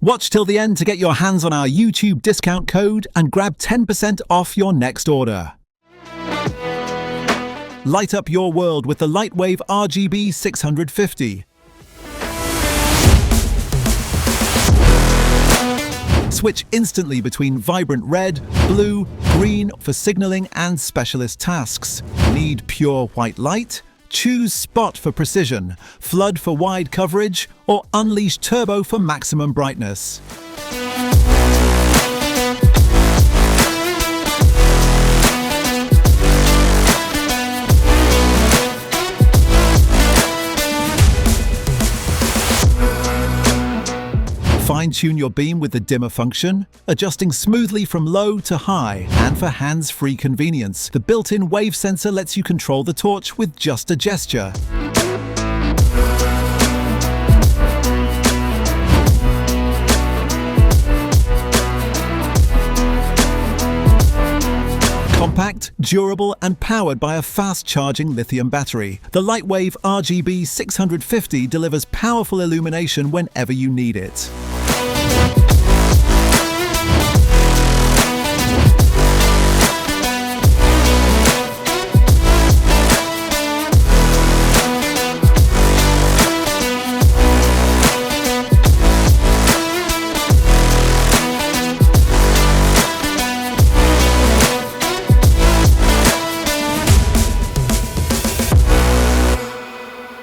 Watch till the end to get your hands on our YouTube discount code and grab 10% off your next order. Light up your world with the LightWave RGB 650. Switch instantly between vibrant red, blue, green for signaling and specialist tasks. Need pure white light? Choose Spot for precision, Flood for wide coverage, or Unleash Turbo for maximum brightness. Fine-tune your beam with the dimmer function, adjusting smoothly from low to high. And for hands-free convenience, the built-in wave sensor lets you control the torch with just a gesture. Compact, durable, and powered by a fast-charging lithium battery, the LightWave RGB 650 delivers powerful illumination whenever you need it.